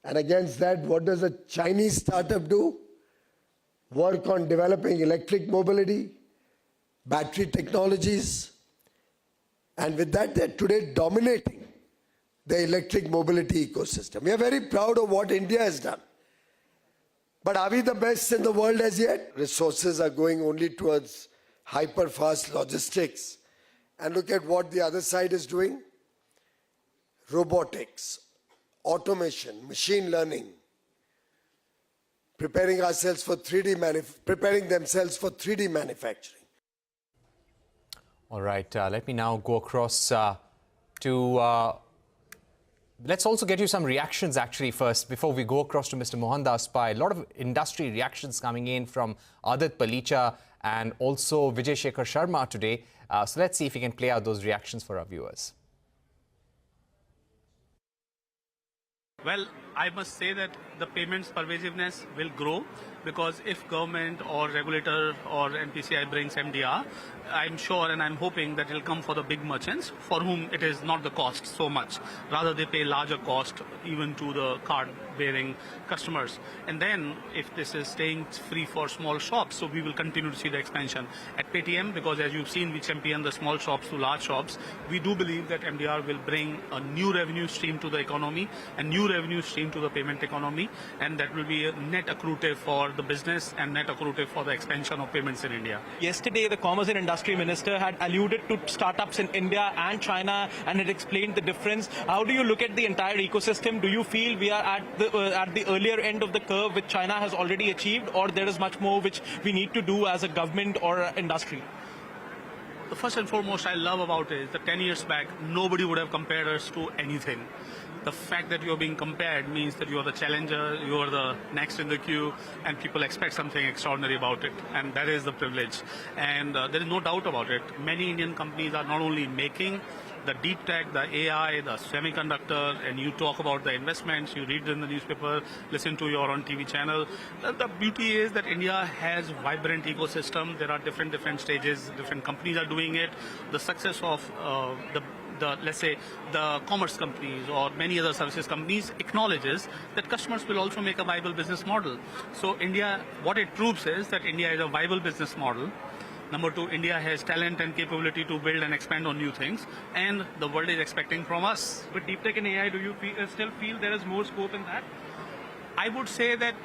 And against that, what does a Chinese startup do? Work on developing electric mobility, battery technologies. And with that, they're today dominating the electric mobility ecosystem. We are very proud of what India has done. But are we the best in the world as yet? Resources are going only towards hyper-fast logistics. And look at what the other side is doing. Robotics, automation, machine learning, preparing themselves for 3D manufacturing. All right, let me now go across to... let's also get you some reactions actually first before we go across to Mr. Mohandas Pai. A lot of industry reactions coming in from Adit Palicha and also Vijay Shekhar Sharma today. So let's see if we can play out those reactions for our viewers. Well, I must say that the payments pervasiveness will grow because if government or regulator or NPCI brings MDR, I'm sure and I'm hoping that it will come for the big merchants for whom it is not the cost so much. Rather, they pay larger cost even to the card-bearing customers. And then, if this is staying free for small shops, so we will continue to see the expansion. At Paytm, because as you've seen, we champion the small shops to large shops, we do believe that MDR will bring a new revenue stream to the economy, a new revenue stream to the payment economy, and that will be a net accretive for the business and net accretive for the expansion of payments in India. Yesterday, the Commerce and Industry Minister had alluded to startups in India and China and had explained the difference. How do you look at the entire ecosystem? Do you feel we are at the earlier end of the curve which China has already achieved, or there is much more which we need to do as a government or industry? The first and foremost I love about it is that 10 years back, nobody would have compared us to anything. The fact that you're being compared means that you're the challenger, you're the next in the queue, and people expect something extraordinary about it. And that is the privilege. And there is no doubt about it. Many Indian companies are not only making the deep tech, the AI, the semiconductor, and you talk about the investments, you read in the newspaper, listen to your on TV channel. The beauty is that India has vibrant ecosystem. There are different stages, different companies are doing it. The success of let's say, the commerce companies or many other services companies acknowledges that customers will also make a viable business model. So India, what it proves is that India is a viable business model. Number two, India has talent and capability to build and expand on new things, and the world is expecting from us. With deep tech and AI, do you still feel there is more scope in that? I would say that,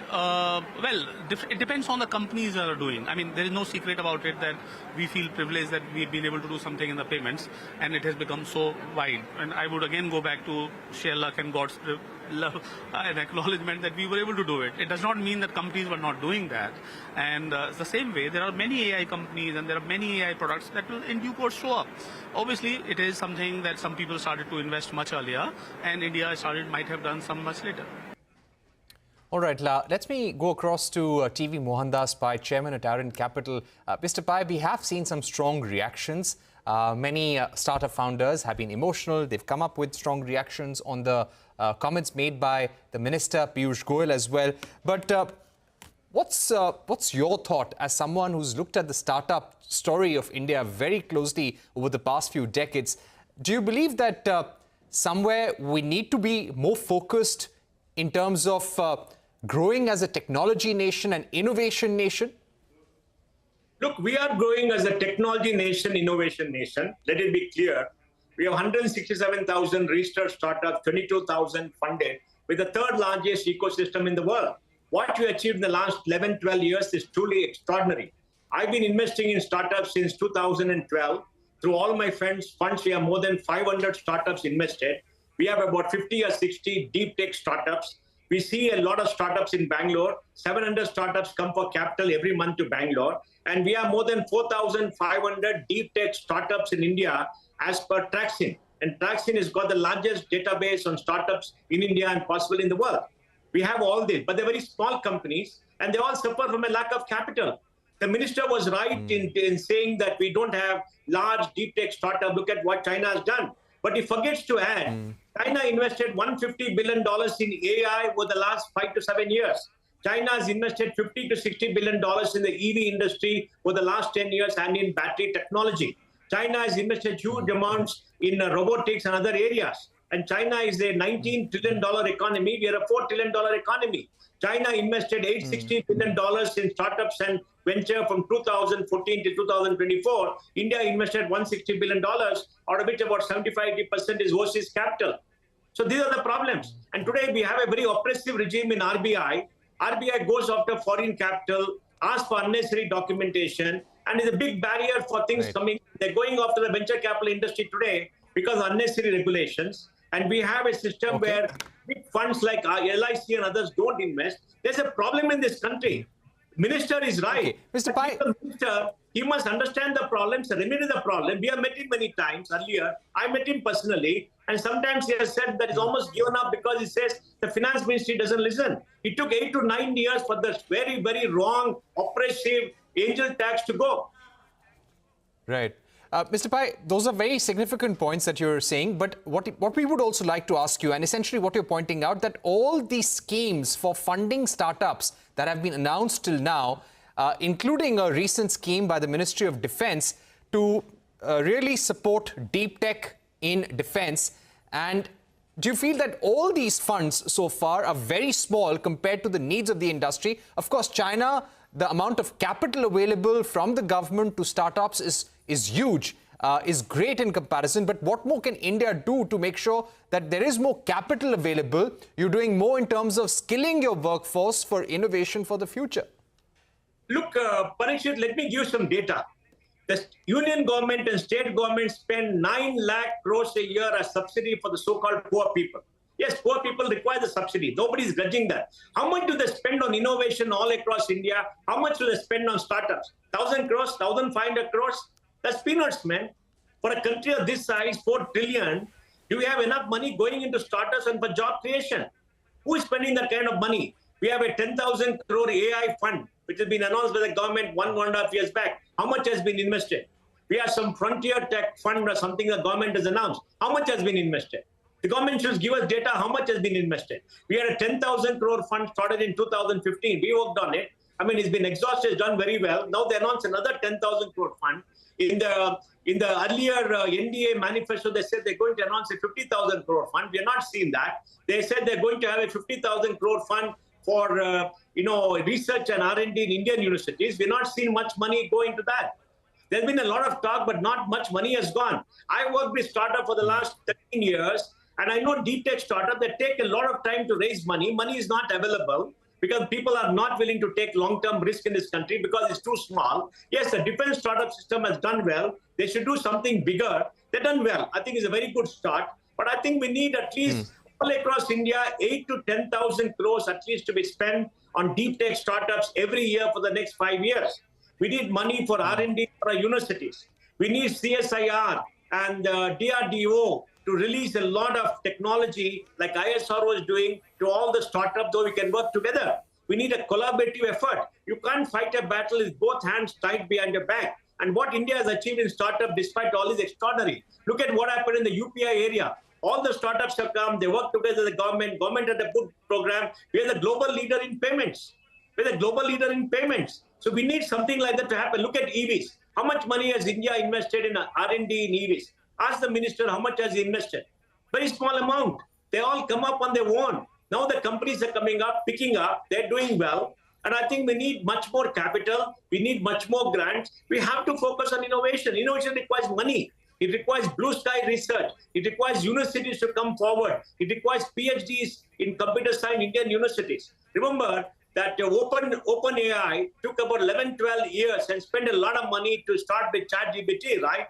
it depends on the companies that are doing. I mean, there is no secret about it that we feel privileged that we've been able to do something in the payments, and it has become so wide. And I would again go back to sheer luck and God's love and acknowledgement that we were able to do it. It does not mean that companies were not doing that. And it's the same way, there are many AI companies and there are many AI products that will in due course show up. Obviously, it is something that some people started to invest much earlier, and India might have done some much later. All right, let me go across to TV Mohandas Pai, Chairman at Aarin Capital. Mr. Pai, we have seen some strong reactions. Many startup founders have been emotional. They've come up with strong reactions on the comments made by the Minister, Piyush Goyal, as well. But what's your thought as someone who's looked at the startup story of India very closely over the past few decades? Do you believe that somewhere we need to be more focused in terms of growing as a technology nation and innovation nation? Look, we are growing as a technology nation, innovation nation. Let it be clear. We have 167,000 registered startups, 22,000 funded, with the third largest ecosystem in the world. What we achieved in the last 11, 12 years is truly extraordinary. I've been investing in startups since 2012. Through all my funds, we have more than 500 startups invested. We have about 50 or 60 deep tech startups. We see a lot of startups in Bangalore. 700 startups come for capital every month to Bangalore. And we have more than 4,500 deep tech startups in India as per Traxin. And Traxin has got the largest database on startups in India and possibly in the world. We have all this, but they're very small companies and they all suffer from a lack of capital. The minister was right in saying that we don't have large deep tech startups. Look at what China has done. But he forgets to add, China invested $150 billion in AI over the last 5 to 7 years. China has invested $50 to $60 billion in the EV industry over the last 10 years and in battery technology. China has invested huge amounts in robotics and other areas. and China is a $19 trillion economy. We are a $4 trillion economy. China invested $860 billion in startups and venture from 2014 to 2024. India invested $160 billion, out of which about 75% is overseas capital. So these are the problems. And today we have a very oppressive regime in RBI. RBI goes after foreign capital, asks for unnecessary documentation, and is a big barrier for things coming. They're going after the venture capital industry today because of unnecessary regulations. And we have a system where big funds like LIC and others don't invest. There's a problem in this country. Minister is right. Mr. Pai. Minister, he must understand the problems, remedy the problem. We have met him many times earlier. I met him personally. And sometimes he has said that he's almost given up because he says the finance ministry doesn't listen. It took 8 to 9 years for the very, very wrong, oppressive angel tax to go. Right. Mr. Pai, those are very significant points that you're saying. But what we would also like to ask you, and essentially what you're pointing out, that all these schemes for funding startups that have been announced till now, including a recent scheme by the Ministry of Defense to really support deep tech in defense. And do you feel that all these funds so far are very small compared to the needs of the industry? Of course, China, the amount of capital available from the government to startups is huge, is great in comparison. But what more can India do to make sure that there is more capital available? You're doing more in terms of skilling your workforce for innovation for the future. Look, Parikshit, let me give some data. The union government and state government spend 9 lakh crores a year as subsidy for the so-called poor people. Yes, poor people require the subsidy. Nobody is grudging that. How much do they spend on innovation all across India? How much do they spend on startups? 1,000 crores, 1,500 crores? That's peanuts, man. For a country of this size, 4 trillion, do we have enough money going into startups and for job creation? Who is spending that kind of money? We have a 10,000 crore AI fund, which has been announced by the government 1.5 years back. How much has been invested? We have some frontier tech fund or something the government has announced. How much has been invested? The government should give us data how much has been invested. We had a 10,000 crore fund started in 2015. We worked on it. I mean, it's been exhausted, it's done very well. Now they announced another 10,000 crore fund. In the earlier NDA manifesto, they said they're going to announce a 50,000 crore fund. We are not seeing that. They said they're going to have a 50,000 crore fund for research and R&D in Indian universities. We're not seeing much money go into that. There's been a lot of talk, but not much money has gone. I worked with startup for the last 13 years, and I know deep tech startup that take a lot of time to raise money. Money is not available because people are not willing to take long-term risk in this country because it's too small. Yes, the defense startup system has done well. They should do something bigger. They've done well. I think it's a very good start. But I think we need at least all across India, 8 to 10,000 crores at least to be spent on deep tech startups every year for the next 5 years. We need money for R&D for our universities. We need CSIR and DRDO to release a lot of technology like ISRO is doing to all the startups, though we can work together. We need a collaborative effort. You can't fight a battle with both hands tied behind your back. And what India has achieved in startup, despite all, is extraordinary. Look at what happened in the UPI area. All the startups have come, they work together with the government. Government had a good program. We are the global leader in payments. We're the global leader in payments. So we need something like that to happen. Look at EVs. How much money has India invested in R&D in EVs? Ask the minister how much has he invested. Very small amount. They all come up on their own. Now the companies are coming up, picking up. They're doing well. And I think we need much more capital. We need much more grants. We have to focus on innovation. Innovation requires money. It requires blue sky research. It requires universities to come forward. It requires PhDs in computer science in Indian universities. Remember that OpenAI took about 11, 12 years and spent a lot of money to start with ChatGPT, right?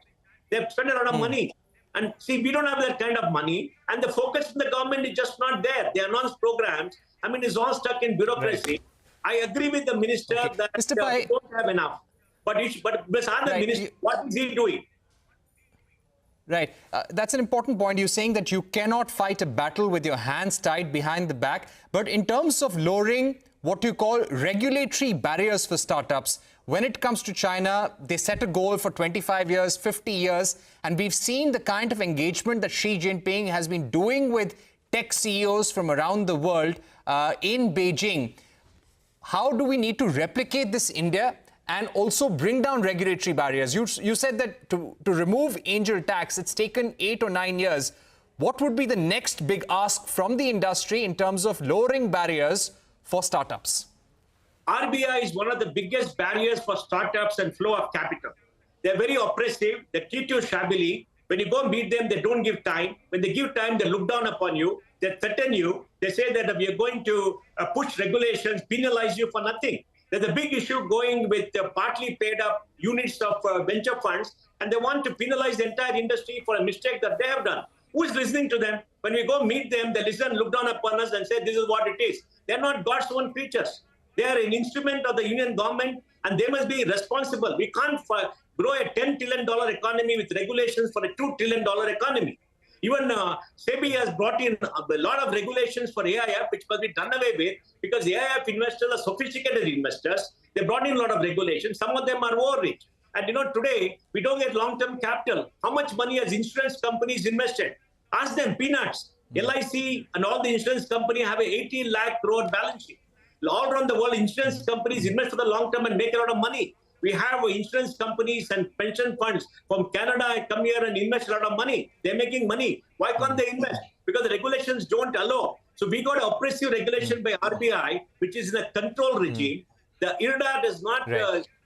They've spent a lot of money. And see, we don't have that kind of money. And the focus in the government is just not there. They announce programs. I mean, it's all stuck in bureaucracy. Right. I agree with the minister that we don't have enough. But the minister, what is he doing? Right. That's an important point. You're saying that you cannot fight a battle with your hands tied behind the back. But in terms of lowering what you call regulatory barriers for startups, when it comes to China, they set a goal for 25 years, 50 years. And we've seen the kind of engagement that Xi Jinping has been doing with tech CEOs from around the world in Beijing. How do we need to replicate this in India and also bring down regulatory barriers? You said that to remove angel tax, it's taken 8 or 9 years. what would be the next big ask from the industry in terms of lowering barriers for startups? RBI is one of the biggest barriers for startups and flow of capital. They're very oppressive. They treat you shabbily. When you go meet them, they don't give time. When they give time, they look down upon you. They threaten you. They say that we are going to push regulations, penalize you for nothing. There's a big issue going with partly paid up units of venture funds, and they want to penalize the entire industry for a mistake that they have done. Who is listening to them? When we go meet them, they listen, look down upon us and say, this is what it is. They're not God's own creatures. They are an instrument of the Union government, and they must be responsible. We can't grow a $10 trillion economy with regulations for a $2 trillion economy. Even SEBI has brought in a lot of regulations for AIF, which must be done away with, because AIF investors are sophisticated investors. They brought in a lot of regulations. Some of them are overreach. And today, we don't get long-term capital. How much money has insurance companies invested? Ask them, peanuts. LIC and all the insurance companies have a 80 lakh crore balance sheet. All around the world, insurance companies invest for the long term and make a lot of money. We have insurance companies and pension funds from Canada come here and invest a lot of money. They're making money. Why can't they invest? Because the regulations don't allow. So we got oppressive regulation by RBI, which is in a control regime. The IRDA does not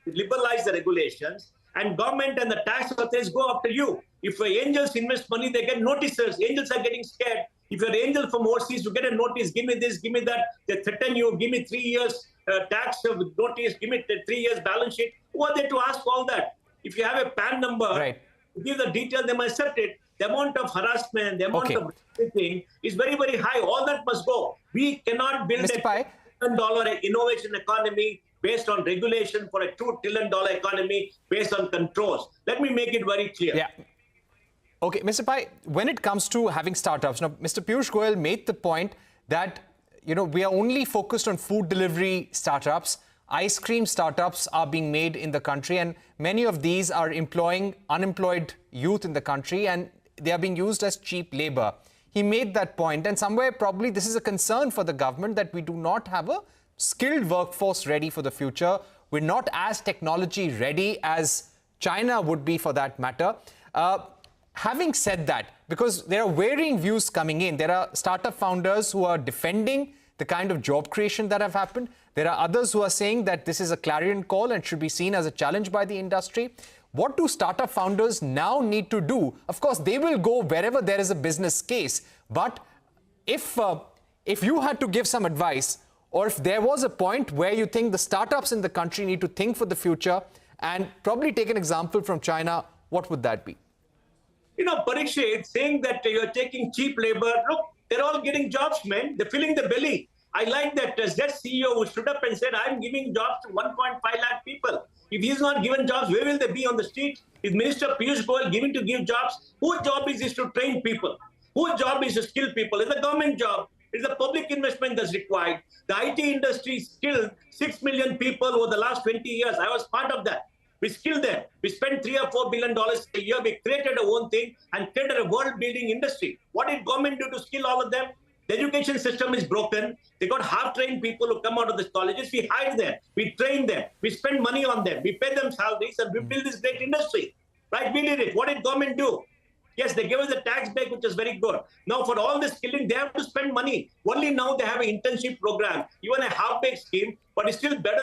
liberalize the regulations, and government and the tax authorities go after you. If angels invest money, they get notices. Angels are getting scared. If you're an angel from overseas, you get a notice, give me this, give me that. They threaten you, give me 3 years tax notice, give me 3 years balance sheet. Who are they to ask all that? If you have a PAN number, give the detail, they must accept it. The amount of harassment, the amount of everything is very, very high. All that must go. We cannot build Mr. Pai, $1 trillion innovation economy based on regulation for a $2 trillion economy based on controls. Let me make it very clear. Yeah. Okay, Mr. Pai, when it comes to having startups, now, Mr. Piyush Goyal made the point that, we are only focused on food delivery startups. Ice cream startups are being made in the country, and many of these are employing unemployed youth in the country, and they are being used as cheap labor. He made that point, and somewhere probably this is a concern for the government that we do not have a skilled workforce ready for the future. We're not as technology ready as China would be, for that matter. Having said that, because there are varying views coming in, there are startup founders who are defending the kind of job creation that have happened. There are others who are saying that this is a clarion call and should be seen as a challenge by the industry. What do startup founders now need to do? Of course, they will go wherever there is a business case. But if you had to give some advice, or if there was a point where you think the startups in the country need to think for the future and probably take an example from China, what would that be? Parikshit, saying that you're taking cheap labor, look, they're all getting jobs, man. They're filling the belly. I like that CEO who stood up and said, I'm giving jobs to 1.5 lakh people. If he's not given jobs, where will they be on the street? Is Minister Piyush Goyal giving to give jobs? Whose job is this to train people? Whose job is to skill people? It's a government job. It's a public investment that's required. The IT industry skilled 6 million people over the last 20 years. I was part of that. We skilled them. We spent $3 or $4 billion a year. We created our own thing and created a world-building industry. What did government do to skill all of them? The education system is broken. They got half-trained people who come out of the colleges. We hire them. We train them. We spend money on them. We pay them salaries, and we build this great industry. Right? We did it. What did government do? Yes, they gave us a tax break, which is very good. Now, for all this skilling, they have to spend money. Only now they have an internship program, even a half-baked scheme, but it's still better